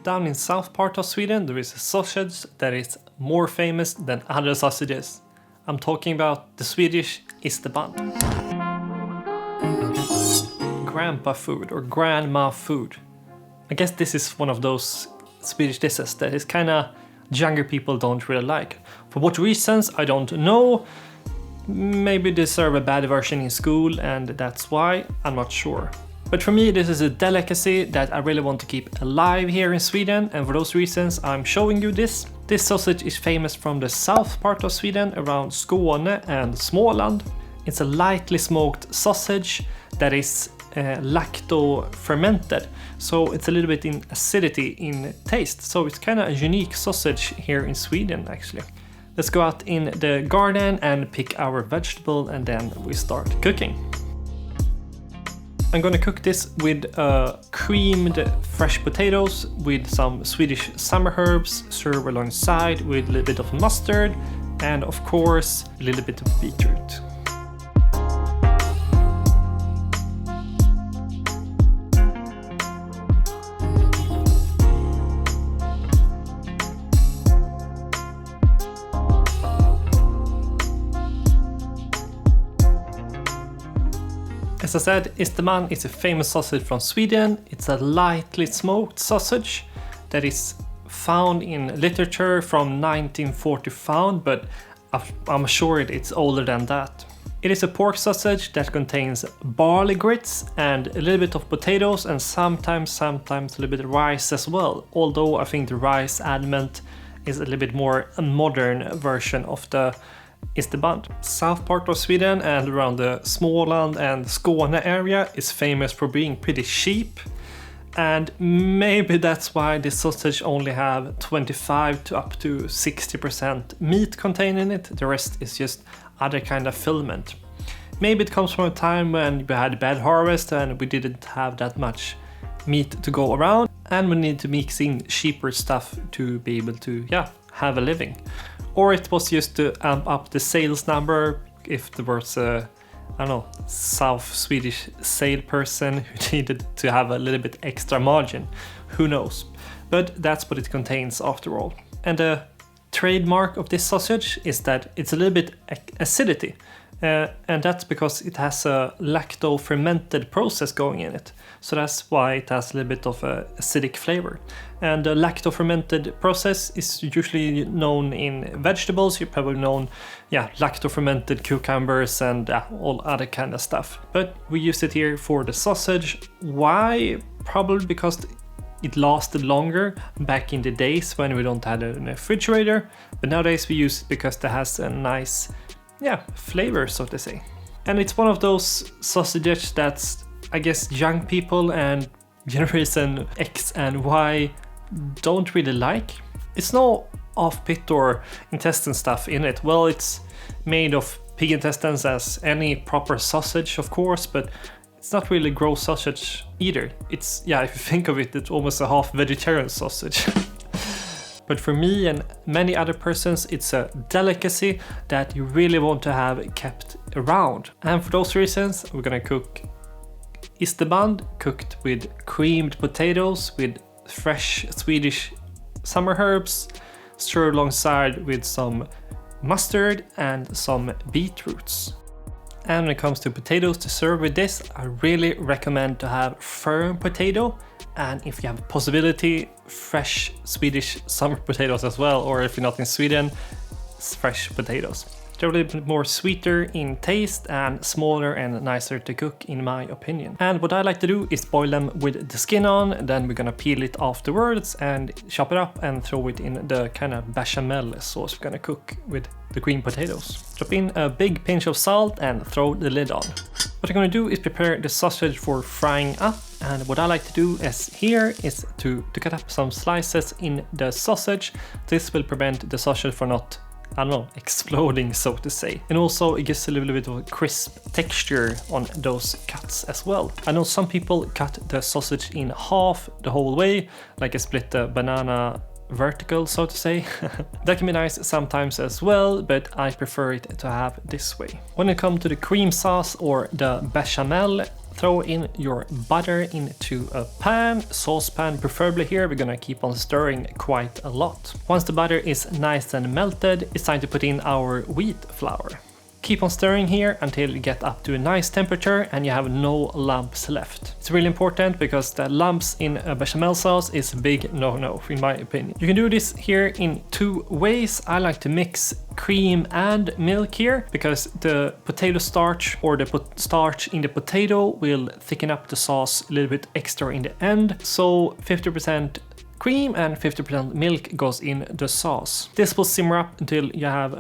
Down in south part of Sweden there is a sausage that is more famous than other sausages. I'm talking about the Swedish Isterband. Grandpa food or grandma food. I guess this is one of those Swedish dishes that is kinda younger people don't really like. For what reasons, I don't know. Maybe they serve a bad version in school and that's why, I'm not sure. But for me this is a delicacy that I really want to keep alive here in Sweden, and for those reasons I'm showing you this. This sausage is famous from the south part of Sweden around Skåne and Småland. It's a lightly smoked sausage that is lacto-fermented, so it's a little bit in acidity in taste, so it's kind of a unique sausage here in Sweden actually. Let's go out in the garden and pick our vegetable and then we start cooking. I'm gonna cook this with creamed fresh potatoes with some Swedish summer herbs, serve alongside with a little bit of mustard and of course a little bit of beetroot. As I said, Isterband is a famous sausage from Sweden. It's a lightly smoked sausage that is found in literature from 1945, but I'm sure it's older than that. It is a pork sausage that contains barley grits and a little bit of potatoes and sometimes a little bit of rice as well, although I think the rice element is a little bit more a modern version of the Isterband. South part of Sweden and around the Småland and Skåne area is famous for being pretty cheap, and maybe that's why this sausage only have 25 to up to 60% meat contained in it. The rest is just other kind of filament. Maybe it comes from a time when we had a bad harvest and we didn't have that much meat to go around and we need to mix in cheaper stuff to be able to have a living. Or it was just to amp up the sales number if there was a, I don't know, South Swedish salesperson who needed to have a little bit extra margin. Who knows? But that's what it contains after all. And the trademark of this sausage is that it's a little bit acidity. And that's because it has a lacto-fermented process going in it. So that's why it has a little bit of a acidic flavor. And the lacto-fermented process is usually known in vegetables. You've probably known, lacto-fermented cucumbers and all other kind of stuff. But we use it here for the sausage. Why? Probably because it lasted longer back in the days when we don't have a refrigerator. But nowadays we use it because it has a nice flavor, so to say. And it's one of those sausages that's, I guess, young people and Generation X and Y don't really like. It's no off-pit or intestine stuff in it. Well, it's made of pig intestines as any proper sausage, of course, but it's not really gross sausage either. It's, if you think of it, it's almost a half vegetarian sausage. But for me and many other persons, it's a delicacy that you really want to have kept around. And for those reasons, we're gonna cook Isterband cooked with creamed potatoes with fresh Swedish summer herbs, served alongside with some mustard and some beetroots. And when it comes to potatoes to serve with this, I really recommend to have firm potato, and if you have a possibility, fresh Swedish summer potatoes as well, or if you're not in Sweden, fresh potatoes. They're a little bit more sweeter in taste and smaller and nicer to cook in my opinion. And what I like to do is boil them with the skin on, then we're gonna peel it afterwards and chop it up and throw it in the kind of bechamel sauce we're gonna cook with the green potatoes. Drop in a big pinch of salt and throw the lid on. What I'm gonna do is prepare the sausage for frying up, and what I like to do is to cut up some slices in the sausage. This will prevent the sausage from not, exploding, so to say. And also it gives a little bit of a crisp texture on those cuts as well. I know some people cut the sausage in half the whole way, like a split the banana vertical, so to say. That can be nice sometimes as well, but I prefer it to have this way. When it comes to the cream sauce or the bechamel, Throw in your butter into a pan, saucepan preferably here. We're gonna keep on stirring quite a lot. Once the butter is nice and melted, it's time to put in our wheat flour. Keep on stirring here until you get up to a nice temperature and you have no lumps left. It's really important because the lumps in a bechamel sauce is a big no-no in my opinion. You can do this here in two ways. I like to mix cream and milk here because the potato starch or the starch in the potato will thicken up the sauce a little bit extra in the end. So 50% cream and 50% milk goes in the sauce. This will simmer up until you have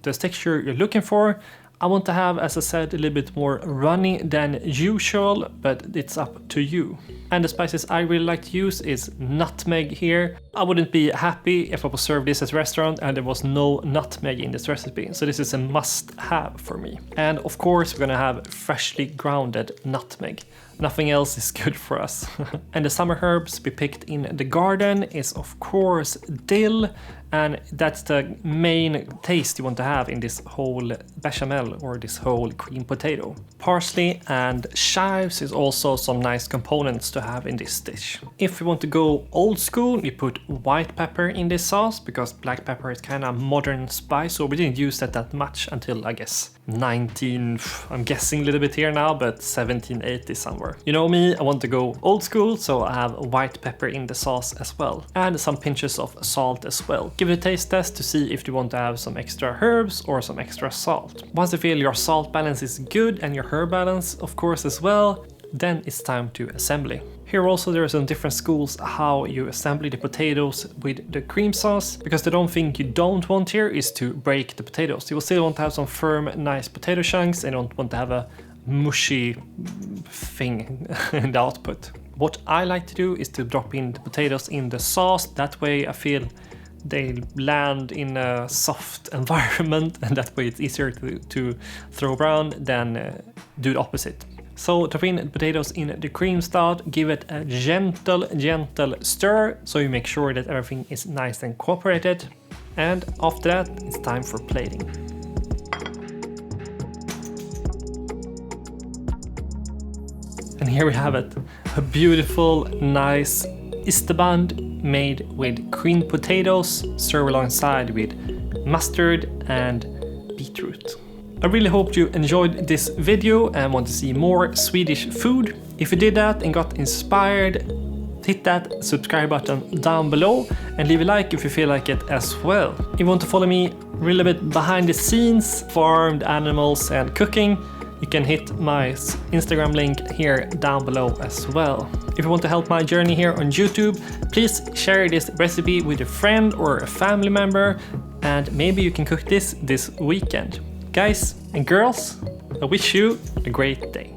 the texture you're looking for. I want to have, as I said, a little bit more runny than usual, but it's up to you. And the spices I really like to use is nutmeg here. I wouldn't be happy if I was served this at a restaurant and there was no nutmeg in this recipe. So this is a must-have for me. And of course, we're gonna have freshly grounded nutmeg. Nothing else is good for us. And the summer herbs we picked in the garden is of course dill, and that's the main taste you want to have in this whole bechamel or this whole cream potato. Parsley and chives is also some nice components to have in this dish. If you want to go old school, you put white pepper in this sauce because black pepper is kind of modern spice, so we didn't use that much until I guess I'm guessing a little bit here now, but 1780 somewhere. You know me, I want to go old school, so I have white pepper in the sauce as well. And some pinches of salt as well. Give it a taste test to see if you want to have some extra herbs or some extra salt. Once you feel your salt balance is good and your herb balance of course as well, then it's time to assembly. Here also there are some different schools how you assemble the potatoes with the cream sauce, because the one thing you don't want here is to break the potatoes. You will still want to have some firm, nice potato chunks and don't want to have a mushy thing in the output. What I like to do is to drop in the potatoes in the sauce. That way I feel they land in a soft environment, and that way it's easier to throw around than do the opposite. So drop in the potatoes in the cream stout, give it a gentle stir so you make sure that everything is nice and cooperated. And after that, it's time for plating. And here we have it, a beautiful, nice Isterband made with creamed potatoes, served alongside with mustard and beetroot. I really hope you enjoyed this video and want to see more Swedish food. If you did that and got inspired, hit that subscribe button down below and leave a like if you feel like it as well. If you want to follow me a little bit behind the scenes, farmed animals and cooking, you can hit my Instagram link here down below as well. If you want to help my journey here on YouTube, please share this recipe with a friend or a family member, and maybe you can cook this weekend. Guys and girls, I wish you a great day.